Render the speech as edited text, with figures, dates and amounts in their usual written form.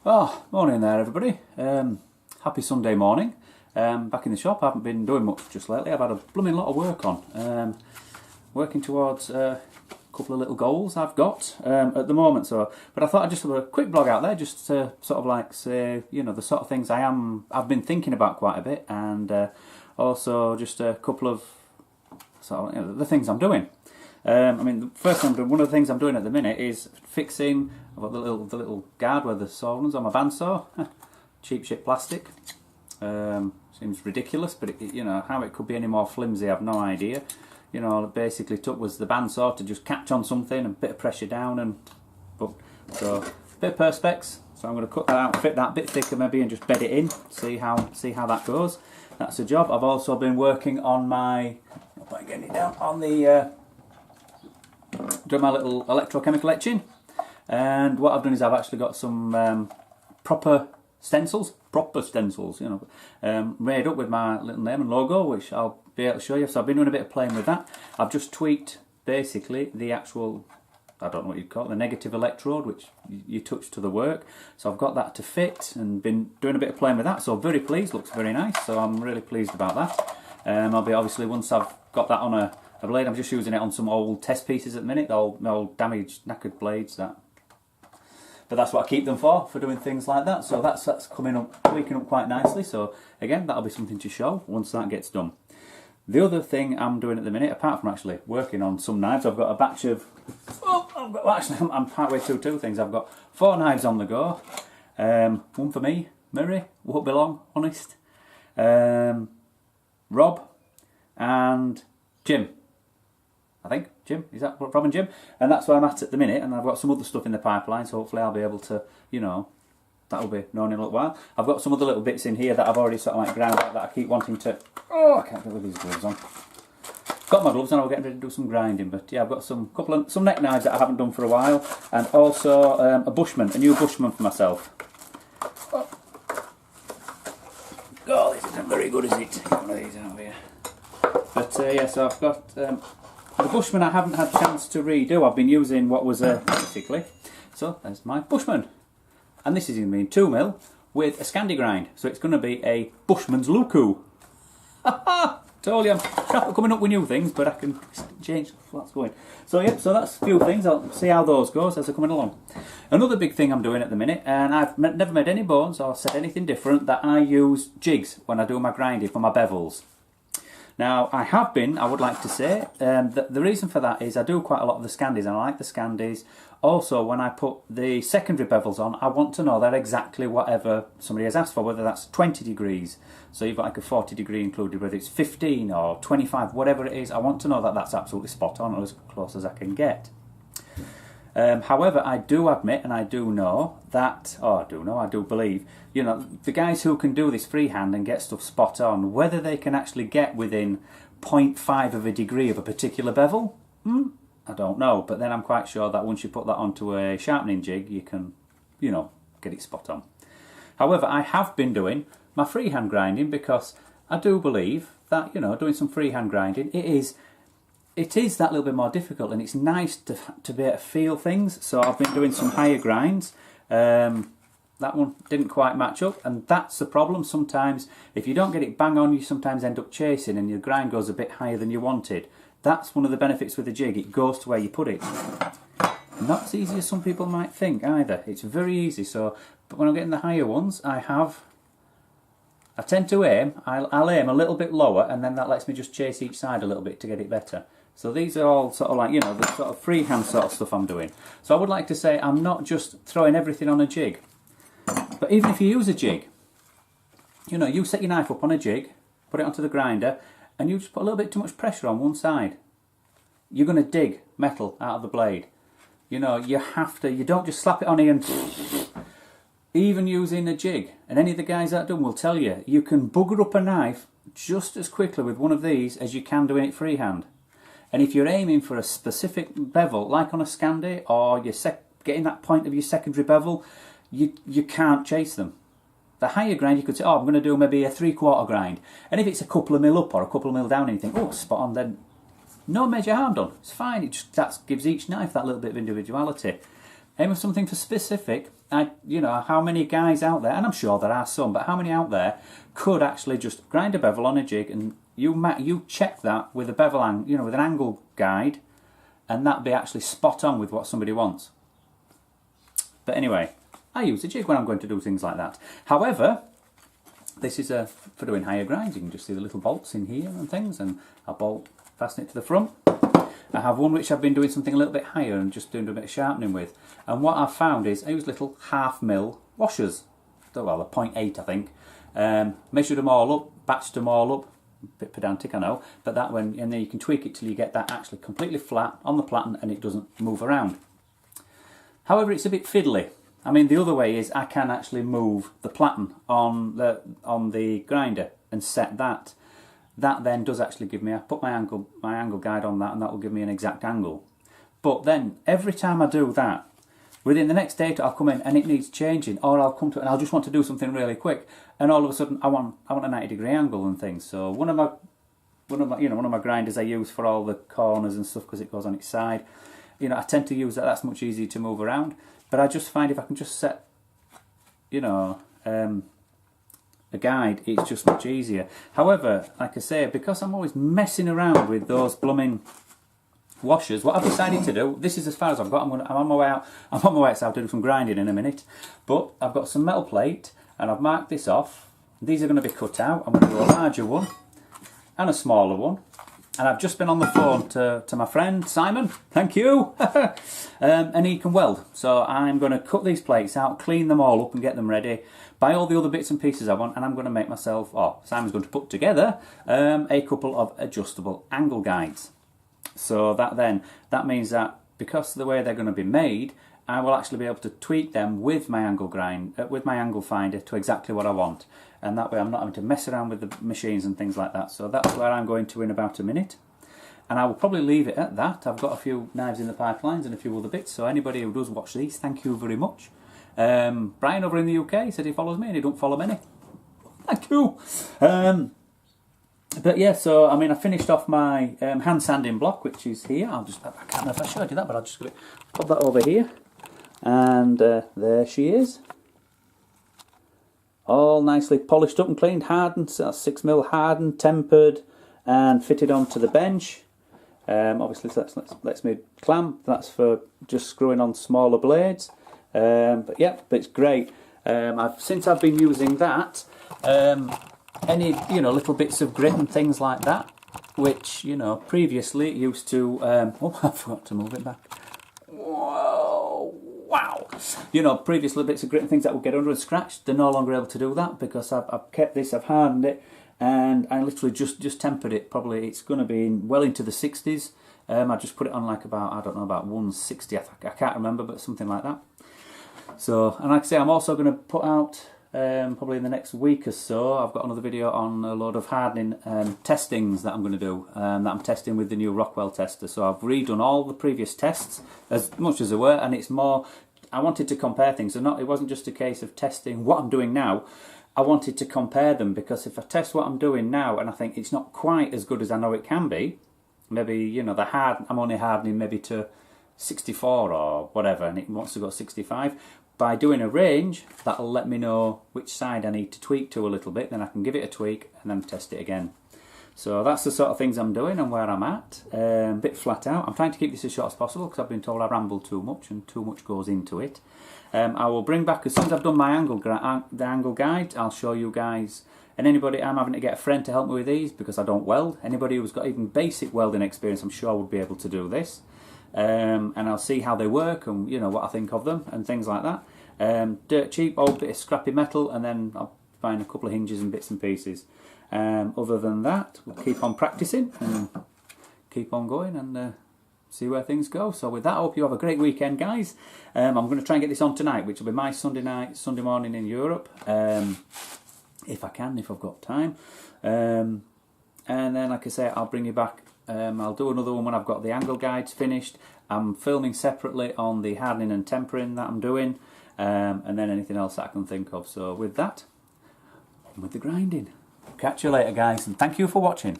Oh, morning there everybody. Happy Sunday morning. Back in the shop. I haven't been doing much just lately. I've had a blooming lot of work on. Working towards a couple of little goals I've got at the moment. But I thought I'd just have a quick blog out there just to sort of like say, you know, the sort of things I've been thinking about quite a bit, and also just a couple of sort of, you know, the things I'm doing. I mean, the first thing I'm doing, one of the things I'm doing at the minute is fixing. I've got the little guard where the saw runs on my bandsaw. Cheap shit plastic. Seems ridiculous, but you know, how it could be any more flimsy, I've no idea. You know, all it basically took was the bandsaw to just catch on something and a bit of pressure down, and so a bit of perspex. So I'm going to cut that out, fit that a bit thicker maybe, and just bed it in. See how that goes. That's a job. I've also been working on my, getting it down on the. Doing my little electrochemical etching, and what I've done is I've actually got some proper stencils, you know, made up with my little name and logo, which I'll be able to show you. So I've been doing a bit of playing with that. I've just tweaked basically the actual, I don't know what you'd call it, the negative electrode, which you touch to the work. So I've got that to fit and been doing a bit of playing with that. So very pleased, looks very nice. So I'm really pleased about that. I'll be obviously, once I've got that on a blade, I'm just using it on some old test pieces at the minute, old damaged, knackered blades. But that's what I keep them for doing things like that. So that's coming up, tweaking up quite nicely. So again, that'll be something to show once that gets done. The other thing I'm doing at the minute, apart from actually working on some knives, I've got a batch of. I'm partway through two things. I've got 4 knives on the go. One for me, Murray, won't be long, honest. Rob, and Jim. I think Jim, is that Rob and Jim? And that's where I'm at the minute, and I've got some other stuff in the pipeline, so hopefully I'll be able to, you know, that'll be known in a little while. I've got some other little bits in here that I've already sort of like ground out that I keep wanting to. Oh, I can't get with these gloves on. Got my gloves on, I'm getting ready to do some grinding, but yeah, I've got some neck knives that I haven't done for a while, and also a Bushman, a new Bushman for myself. Oh, this isn't very good, is it? One of these out here. But yeah, so I've got. The Bushman I haven't had a chance to redo. I've been using what was basically. So there's my Bushman. And this is going to be in 2mm with a Scandi grind. So it's going to be a Bushman's Luku. Ha ha! Told you I'm crap at coming up with new things, but I can change what's going. So yeah, so that's a few things. I'll see how those goes as they're coming along. Another big thing I'm doing at the minute, and I've never made any bones or said anything different, that I use jigs when I do my grinding for my bevels. Now, I would like to say, the reason for that is I do quite a lot of the Scandis, and I like the Scandis. Also, when I put the secondary bevels on, I want to know they're exactly whatever somebody has asked for, whether that's 20 degrees, so you've got like a 40 degree included, whether it's 15 or 25, whatever it is, I want to know that that's absolutely spot on, or as close as I can get. However, I do admit, and I do know that, I do believe, you know, the guys who can do this freehand and get stuff spot on, whether they can actually get within 0.5 of a degree of a particular bevel, I don't know. But then I'm quite sure that once you put that onto a sharpening jig, you can, you know, get it spot on. However, I have been doing my freehand grinding because I do believe that, you know, doing some freehand grinding, it is that little bit more difficult, and it's nice to be able to feel things. So I've been doing some higher grinds. That one didn't quite match up, and that's the problem. Sometimes if you don't get it bang on, you sometimes end up chasing and your grind goes a bit higher than you wanted. That's one of the benefits with the jig, it goes to where you put it. Not as easy as some people might think either. It's very easy. So, but when I'm getting the higher ones, I tend to aim, I'll aim a little bit lower, and then that lets me just chase each side a little bit to get it better. So these are all sort of like, you know, the sort of freehand sort of stuff I'm doing. So I would like to say I'm not just throwing everything on a jig. But even if you use a jig, you know, you set your knife up on a jig, put it onto the grinder, and you just put a little bit too much pressure on one side. You're going to dig metal out of the blade. You know, you have to, you don't just slap it on here and... Even using a jig, and any of the guys that do will tell you, you can bugger up a knife just as quickly with one of these as you can doing it freehand. And if you're aiming for a specific bevel, like on a Scandi, or you're getting that point of your secondary bevel, you can't chase them. The higher grind, you could say, oh, I'm going to do maybe a 3/4 grind. And if it's a couple of mil up or a couple of mil down and you think, oh, spot on, then no major harm done. It's fine. It just gives each knife that little bit of individuality. Aim for something for specific, you know, how many guys out there, and I'm sure there are some, but how many out there could actually just grind a bevel on a jig, and you check that with a bevel you know, with an angle guide, and that'd be actually spot on with what somebody wants. But anyway, I use a jig when I'm going to do things like that. However, this is for doing higher grinds. You can just see the little bolts in here and things, and I fasten it to the front. I have one which I've been doing something a little bit higher and just doing a bit of sharpening with. And what I've found is I use little 1/2 mil washers. Well, they're 0.8 I think. Measured them all up, batched them all up. A bit pedantic, I know, but that one, and then you can tweak it till you get that actually completely flat on the platen and it doesn't move around. However, it's a bit fiddly. I mean, the other way is I can actually move the platen on the grinder and set that. That then does actually give me, I put my angle guide on that, and that will give me an exact angle. But then every time I do that, within the next day I'll come in and it needs changing, or I'll come to it and I'll just want to do something really quick, and all of a sudden I want a 90-degree angle and things. So one of my grinders I use for all the corners and stuff because it goes on its side. You know, I tend to use that. That's much easier to move around. But I just find if I can just set, you know, a guide, it's just much easier. However, like I say, because I'm always messing around with those blooming washers, what I've decided to do, this is as far as I've got. I'm on my way out. I'm on my way out to do some grinding in a minute. But I've got some metal plate, and I've marked this off. These are going to be cut out. I'm going to do a larger one and a smaller one. And I've just been on the phone to my friend Simon, thank you, and he can weld. So I'm going to cut these plates out, clean them all up and get them ready, buy all the other bits and pieces I want, and I'm going to make myself, Simon's going to put together a couple of adjustable angle guides. So that means that because of the way they're going to be made, I will actually be able to tweak them with my angle with my angle finder to exactly what I want. And that way I'm not having to mess around with the machines and things like that. So that's where I'm going to in about a minute. And I will probably leave it at that. I've got a few knives in the pipelines and a few other bits. So anybody who does watch these, thank you very much. Brian over in the UK said he follows me and he don't follow many. Thank you. But yeah, so I mean, I finished off my hand sanding block, which is here. I can't remember if I showed you that, but I'll just put that over here. And there she is. All nicely polished up and cleaned, hardened, 6mm hardened, tempered, and fitted onto the bench. Obviously, that lets me clamp. That's for just screwing on smaller blades. But yeah, but it's great. Since I've been using that, any little bits of grit and things like that, which previously it used to. Oh, I forgot to move it back. Whoa. Wow! Previous little bits of grit and things that would get under and scratched, they're no longer able to do that because I've kept this, I've hardened it, and I literally just tempered it. Probably it's going to be well into the 60s. I just put it on like about, I don't know, about 160. I can't remember, but something like that. So, and like I say, I'm also going to put out probably in the next week or so. I've got another video on a load of hardening testings that I'm going to do. That I'm testing with the new Rockwell tester. So I've redone all the previous tests as much as there were, and it's more. I wanted to compare things. So it wasn't just a case of testing what I'm doing now. I wanted to compare them because if I test what I'm doing now and I think it's not quite as good as I know it can be, maybe I'm only hardening maybe to 64 or whatever, and it wants to go 65. By doing a range, that'll let me know which side I need to tweak to a little bit, then I can give it a tweak and then test it again. So that's the sort of things I'm doing and where I'm at. A bit flat out. I'm trying to keep this as short as possible because I've been told I ramble too much and too much goes into it. I will bring back, as soon as I've done my the angle guide, I'll show you guys. And anybody, I'm having to get a friend to help me with these because I don't weld. Anybody who's got even basic welding experience, I'm sure would be able to do this. And I'll see how they work and what I think of them and things like that. Dirt cheap, old bit of scrappy metal, and then I'll find a couple of hinges and bits and pieces. Other than that, we'll keep on practicing and keep on going and see where things go. So with that, I hope you have a great weekend, guys. I'm going to try and get this on tonight, which will be my Sunday morning in Europe, if I can, if I've got time. And then, like I say, I'll bring you back. I'll do another one when I've got the angle guides finished. I'm filming separately on the hardening and tempering that I'm doing, and then anything else that I can think of. So with that, on with the grinding. Catch you later, guys, and thank you for watching.